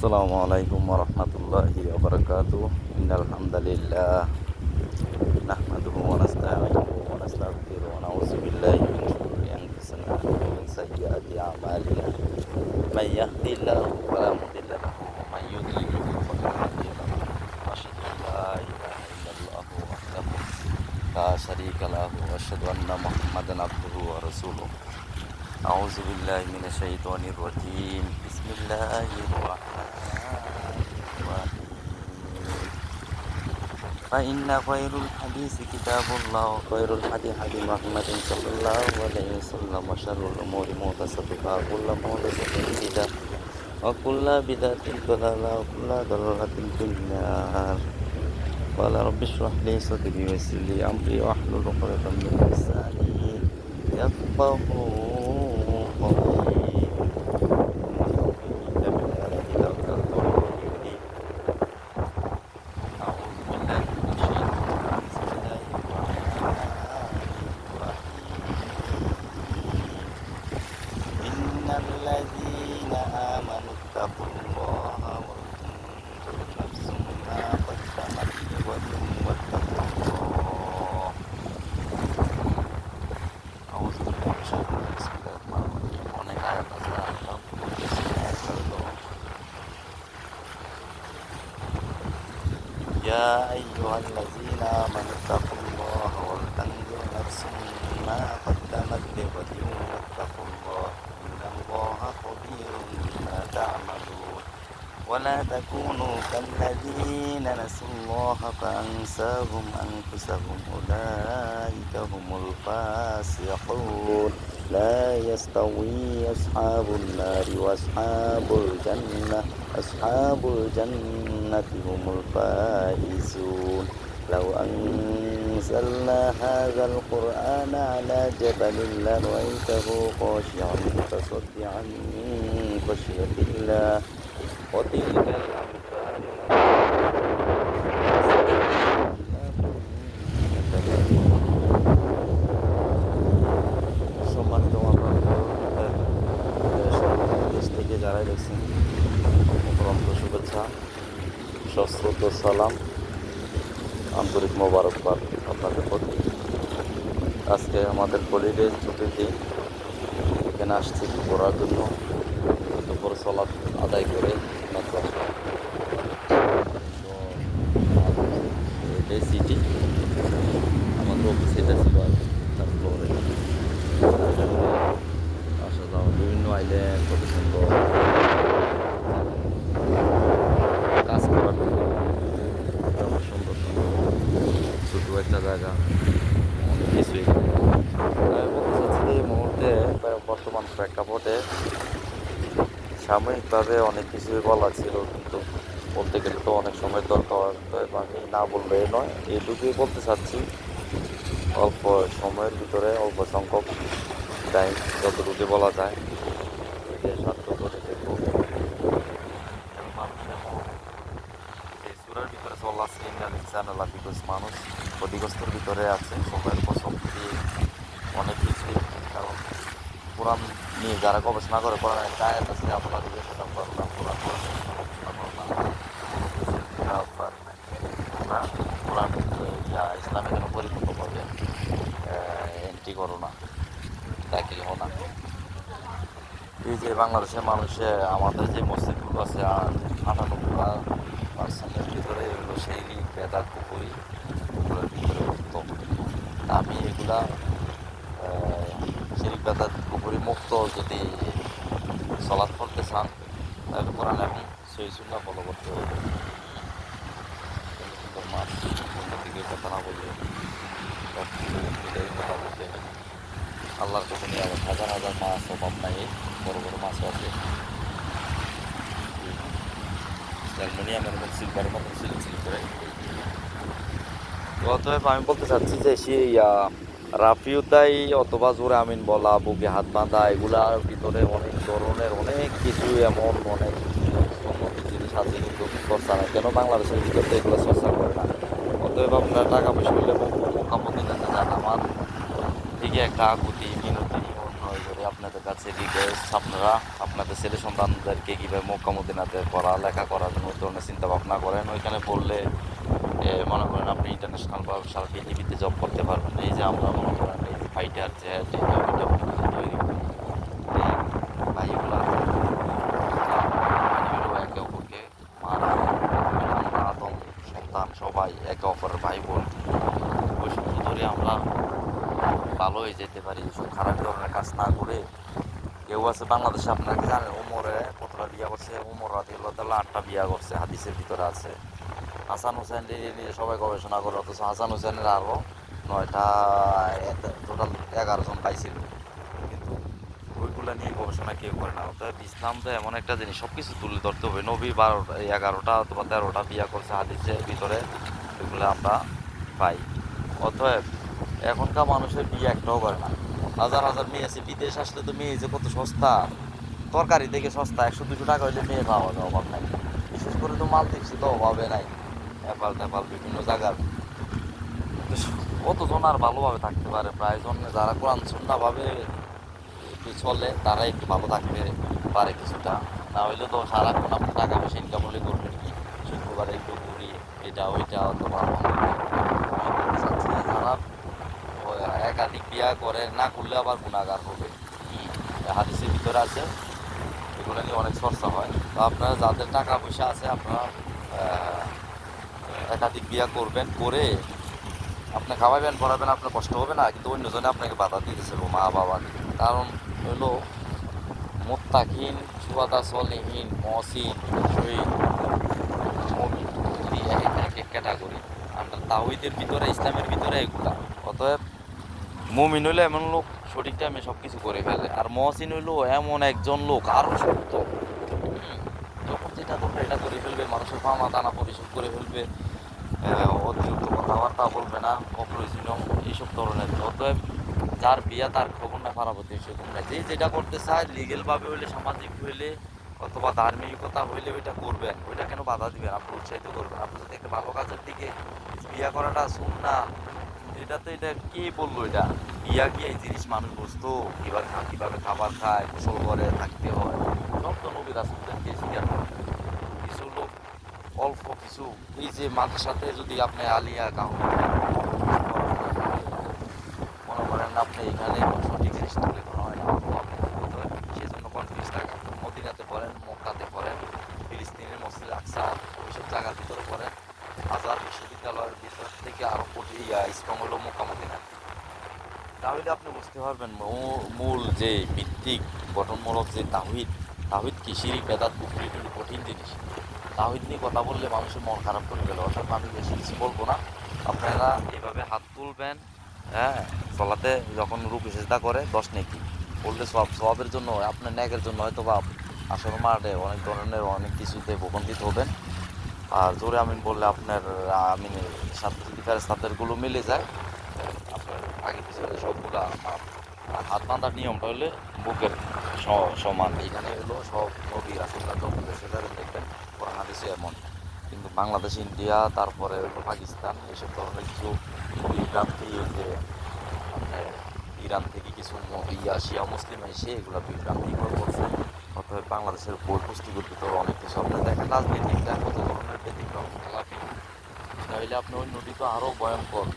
আসসালামু আলাইকুম ওয়া রাহমাতুল্লাহি ওয়া বারাকাতুহু। ইন্নাল হামদালিল্লাহ নাহমাদুহু ওয়া নাস্তাঈনুহু ওয়া নাস্তাগফিরুহু ওয়া নাউযু বিল্লাহি মিন শুরুরি আনফুসিনা ওয়া মিন sayyi'ati a'malina may yahdihillahu fala mudilla lahu wa may yudlilhu fala hadiya lahu wa asyhadu an la ilaha illallah wahdahu la syarika lahu wa asyhadu anna Muhammadan abduhu wa rasuluh. A'udzu billahi minasyaitonir rajim. Bismillahirrahmanirrahim. Fa inna khairul hadisi kitabullah wa khairul hadi hadi Muhammadin sallallahu alaihi wasallam wa syarrul umuri muhdatsatuha wa kullu muhdatsatin bid'ah wa kullu bid'atin dhalalah wa kullu dhalalatin finnar. Qala rabbi shrah li sadri wa yassir li amri wa hlul 'uqdatam min lisani yafqahu qawli. الذين آمنوا اتقوا الله ولتنظر نفس ما قدمت لغد واتقوا الله. أعوذ بالله من الشيطان بسم الله الرحمن الرحيم. অনেক আয়াত আছে আল্লাহ বলতেছেন يا أيها الذين آمنوا اتقوا الله ولتنظر نفس ما قدمت لغد واتقوا الله إن الله خبير بما تعملون ولا تكونوا كالذين نسوا الله فأنساهم أنفسهم أولئك هم الفاسقون لا يستوي أصحاب النار وأصحاب الجنة هم الفائزون لو أنزلنا هذا القرآن على جبل لرأيته خاشعا متصدعا من خشية الله وتلك الأمثال সম্মানিত দেশ থেকে যারাই দেখছেন অপরন্ত শুভেচ্ছা, সশ্রদ্ধ সালাম, আন্তরিক মোবারকবাদ আপনাদের প্রতি। আজকে আমাদের হলিডে ছুটির দিন, এখানে আসছি ঘোরার জন্য। দুপুর সালাত আদায় করে এটাই সিটি, আমাদের অফিস এটা ছিল আর তার ফ্লোরে আসা যাওয়া বিভিন্ন আইল্যান্ড কত সুন্দর কাজ করার জন্য সুন্দর সুন্দর ছোটো একটা জায়গা, অনেক কিছু এখানে। আমি বলতে চাচ্ছি যে এই মুহূর্তে বর্তমান প্রেক্ষাপটে সাময়িকভাবে অনেক কিছুই বলা ছিল, কিন্তু বলতে গেলে তো অনেক সময় দরকার, আমি না বললে নয়, এইটুকুই বলতে চাচ্ছি। অল্প সময়ের ভিতরে অল্প সংখ্যক টাইম যতটুকু বলা যায় সাধ্য করে দেখবো। মানুষের এই সুরের ভিতরে চলাচ্ছে ইন্টারনেট বিকজ মানুষ ক্ষতিগ্রস্তর ভিতরে আছে সময়ের পর সম্পত্তি অনেক কিছুই। কারণ কোরআন নিয়ে যারা গবেষণা করে কোরআনের একটা আয়াত আছে আপনার কোরআন ইসলামে যেন পরিপূর্ণভাবে এন্ট্রি করো না, দাখিল হো না। এই যে বাংলাদেশের মানুষে আমাদের যে মসজিদগুলো আছে 98% ভিতরে এগুলো সেই বেদাত পুকুরি এগুলোর ভিতরে উত্তম। আমি এগুলা সেই বেদাত পুকুরি মুক্ত যদি সলাৎ করতে চান তাহলে কোরআন এবং সেই সুন্নাহ ফলো করতে হবে। সুন্দর মাছ দিকে কথা না বললে কথা বলতে আল্লাহর কাছে নিয়ে আবার হাজার হাজার মাছ অভাব নাই, বড় বড় মাছও আছে, অ্যালুমিনিয়ামের মতো সিলভারের মতো সিল করে। অতএব আমি বলতে চাচ্ছি যে সেই রাফিউদ্দাই অথবা জোরে আমিন বলা, বুকে হাত বাঁধা, এগুলার ভিতরে অনেক ধরনের অনেক কিছু এমন অনেক জিনিস আছে, কিন্তু চর্চা নেই। কেন বাংলাদেশের ভিতরে এগুলো চর্চা করে না? অতএব আপনারা টাকা পয়সা হলে মোকামতি দিতে চান, আমার দিকে একটা আকুতি মিনতি করে আপনাদের কাছে রিকোয়েস্ট, আপনারা আপনাদের ছেলে সন্তানদেরকে কীভাবে মক্কা মদিনাতে পড়ালেখা করার জন্য ওই ধরনের চিন্তা ভাবনা করেন। ওইখানে পড়লে মনে করেন আপনি ইন্টারন্যাশনাল বা সারা পৃথিবীতে জব করতে পারবেন। এই যে আমরা মনে করেন এই যে ফাইটার জেট এটা ওইটা তৈরি করি, এই ভাইগুলো একে অপরকে মারা, আমরা আদম সন্তান সবাই একে অপরের ভাই বোন। ওই সূত্র ধরে আমরা ভালো হয়ে যেতে পারি, সব খারাপ ধরনের কাজ না করে। কেউ আছে বাংলাদেশে, আপনারা কি জানেন ওমরে কতটা বিয়া করছে? ওমর রাদিয়াল্লাহু তাআলা 8টা বিয়া করছে, হাদিসের ভিতরে আছে। হাসান হুসেন নিয়ে সবাই গবেষণা করে, অথচ হাসান হুসেনের আরও 9টা, টোটাল 11 জন পাইছিল, কিন্তু ওইগুলো নিয়ে গবেষণা কেউ করে না। অর্থাৎ ইসলাম তো এমন একটা জিনিস, সব কিছু তুলে ধরতে হবে। নবী 11টা অথবা 13টা বিয়া করছে হাদিসের ভিতরে, এগুলো আমরা পাই। অতএব এখনকার মানুষের বিয়ে একটাও করে না। হাজার হাজার মেয়ে আছে, বিদেশ আসলে তো মেয়ে যে কত সস্তা, তরকারি থেকে সস্তা, 100-200 টাকা হইলে মেয়ে পাওয়া যায়, অভাব নাই। বিশেষ করে তো মালদ্বীপসে তো অভাবে নাই, নেপাল টেপাল বিভিন্ন জায়গার। কতজন আর ভালোভাবে থাকতে পারে? প্রায়জন যারা কোরআন সুন্নাহভাবে একটু চলে তারা একটু ভালো থাকতে পারে কিছুটা, না হইলে তো সারাক্ষণ আপনি টাকা পয়সা ইনকাম হলে করবেন কি? শুক্রবারে একটু ঘুরি, এটা ওইটা, অথবা যারা একাধিক বিয়া করে না করলে আবার গুণাগার হবে, হাদিসের ভিতরে আছে। এগুলো নিয়ে অনেক চর্চা হয়। তো আপনারা যাদের টাকা পয়সা আছে আপনারা একাধিক বিয়া করবেন, করে আপনি খাওয়াবেন পড়াবেন, আপনার কষ্ট হবে না, কিন্তু অন্যজনে আপনাকে বাধা দিতেছিল মা বাবা। কারণ হইল মুত্তাকিন, সুহাদা, সলিহিন, মহসিন, শহীদ, মুমিন, এক এক ক্যাটাগরি। আমরা তাওহীদের ভিতরে, ইসলামের ভিতরে এগুলা। অতএব মুমিন হইলো এমন লোক সঠিক টাইমে সব কিছু করে ফেলে, আর মহসিন হইলো এমন একজন লোক আরও সত্য, যখন যেটা করবে এটা করে ফেলবে, মানুষের পাওনা দানা পরিশোধ করে ফেলবে, অতিরিক্ত কথাবার্তা বলবে না, অপ্রয়োজনীয় এইসব ধরনের। অতএব যার বিয়া তার খবর না, খারাপ হতে সেরকম না। যে যেটা করতে চায় লিগেলভাবে হইলে, সামাজিক হইলে, অথবা ধার্মিকতা হইলে ওইটা করবেন। ওইটা কেন বাধা দিবেন? আপনি উৎসাহিত করবেন। আপনি যদি একটা ভালো কাজের দিকে, বিয়া করাটা সুন্নাহ, এটা তো এটা কে বললো? এটা বিয়া কি এই জিনিস মানুষ বুঝতো? কিভাবে খাবার খায়, গোসল করে, থাকতে হয়, সব তো নবী রাসূলদেরকে শিকার করে। কিছু লোক অল্প কিছু, এই যে মাদ্রাসাতে যদি আপনি আলিয়া কাউন্ট মনে করেন আপনি এখানে সঠিক জিনিস তুলে ধরা হয় না, সেই জন্য কনফিউজ থাকে। মদিনাতে পড়েন, মক্কাতে পড়েন, ফিলিস্তিনের মসজিদ আকসা, ওইসব জায়গার ভিতরে পড়েন। হাজার বিশ্ববিদ্যালয়ের ভিতর থেকে আরও স্ট্রং হলো মক্কা মদিনা। তাহলে আপনি বুঝতে পারবেন মূল যে ভিত্তিক গঠনমূলক যে তাওহীদ, তাওহীদ কি শিরক বেদাত কুফরি, এগুলো কঠিন জিনিস। তাওহীদ নিয়ে কথা বললে মানুষের মন খারাপ করে গেল। অর্থাৎ আমি বেশি কিছু বলবো না, আপনারা এভাবে হাত তুলবেন। হ্যাঁ, সলাতে যখন রুকু সিজদা করে 10 নেকি বললে সওয়াবের জন্য, আপনার ন্যাকের জন্য হয়তো বা আসর মাঠে অনেক ধরনের অনেক কিছুতে ভূখণ্ডিত হবেন। আর জোরে আমিন বললে আপনার আমিনের সাথে যদি ফেরেশতাদেরগুলো মিলে যায়, আপনার আগে পিছনে সবগুলা। আর হাত বাঁধার নিয়মটা হলে বুকের সমান। এখানে হলো সব নবী রাসূলরা যখন দেশে যাবেন দেখবেন কোরআন হাদিসে এমন। কিন্তু বাংলাদেশ, ইন্ডিয়া, তারপরে হলো পাকিস্তান, এইসব ধরনের কিছু বিভ্রান্তি, যে আপনার ইরান থেকে কিছু শিয়া মুসলিম এসে এগুলো বিভ্রান্তি করছে। অতএব বাংলাদেশের বই পুস্তকের ভিতরে অনেক কিছু আপনার দেখেন, রাজনীতিকরা কত ধরনের ব্যতিক্রম খেলাপি। তাহলে আপনি ওই নদী তো আরও ভয়ঙ্কর।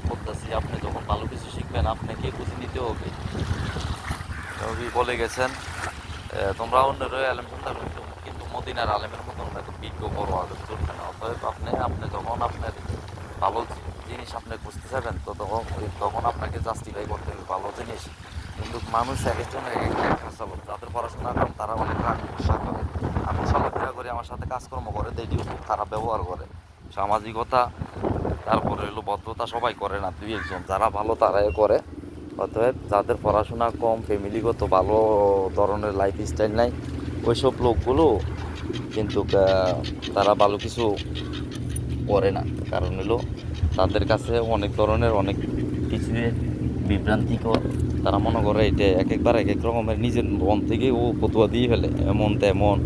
করতেছি, আপনি যখন ভালো কিছু শিখবেন আপনাকে বুঝে নিতে হবে। নবী বলে গেছেন, তোমরা অন্যের আলেম শুনতে, কিন্তু মদিনার আলেমের মতন এত বিজ্ঞ বড় আলেম চলবে না। অতএব আপনি যখন আপনার ভালো জিনিস আপনি খুঁজতে চাইবেন, তো তখন আপনাকে জাস্টিফাই করতে হবে ভালো জিনিস। কিন্তু মানুষ এক একজন এক একটা চলন, যাদের পড়াশোনা কম তারা অনেক রাগ গুসা করে, আমি চলাফেরা করি, আমার সাথে কাজকর্ম করে, দেখলেও খুব খারাপ ব্যবহার করে। সামাজিকতা, তারপরে হলো ভদ্রতা সবাই করে না, 2-1 জন যারা ভালো তারাই করে। অতএব যাদের পড়াশোনা কম, ফ্যামিলিগত ভালো ধরনের লাইফ স্টাইল নাই, ওইসব লোকগুলো কিন্তু তারা ভালো কিছু করে না। কারণ হলো তাদের কাছে অনেক ধরনের অনেক কিছু বিভ্রান্তিকর। তারা মনে করে এটা একবার এক এক রকমের, নিজের মন থেকে ও ফতুয়া দিয়ে ফেলে, এমন তেমন।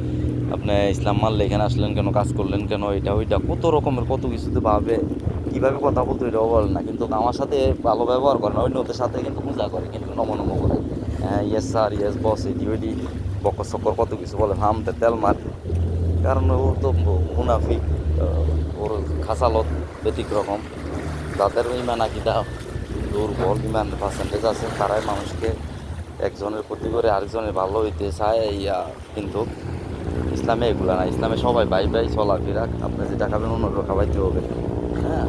আপনি ইসলাম মানলে এখানে আসলেন কেন, কাজ করলেন কেন, এটা ওইটা কত রকমের কত কিছুতে ভাবে, কীভাবে কথা বলতো এটাও বলে না। কিন্তু আমার সাথে ভালো ব্যবহার করে না, অন্যদের সাথে কিন্তু পূজা করে, কিন্তু নমনম করে, হ্যাঁ ইয়েস স্যার, ইয়েস বস, এটি ওইটি, বকর সকর কত কিছু বলে, হামতে তেল মার, কারণ ও তো মুনাফিক, ওর খাসালত ব্যতিক্রম। যাদের ইমান আকিদা দুর্বল, ইমানের পার্সেন্টেজ আছে, তারাই মানুষকে একজনের ক্ষতি করে আরেকজনের ভালো হইতে চায়। কিন্তু ইসলামে এগুলো না, ইসলামে সবাই ভাই ভাই চলাফেরা, আপনি যেটা খাবেন অন্যকে খাওয়াইতে হবে। হ্যাঁ,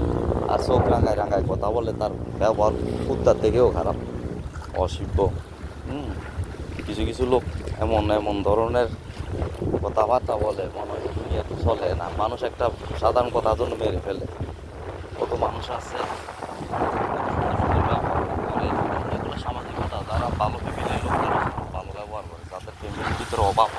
আর চোখ রাঙায় রাঙায় কথা বলে, তার ব্যবহার কুত্তার থেকেও খারাপ, অসভ্য। হুম, কিছু কিছু লোক এমন এমন ধরনের কথাবার্তা বলে, মনে হয় দুনিয়া তো চলে না, মানুষ একটা সাধারণ কথার জন্য মেরে ফেলে। কত মানুষ আছে সামাজিকতা, যারা ভালো ফ্যামিলির লোক, তারা ভালো ব্যবহার করে, যাদের ফ্যামিলির ভিতরে অভাব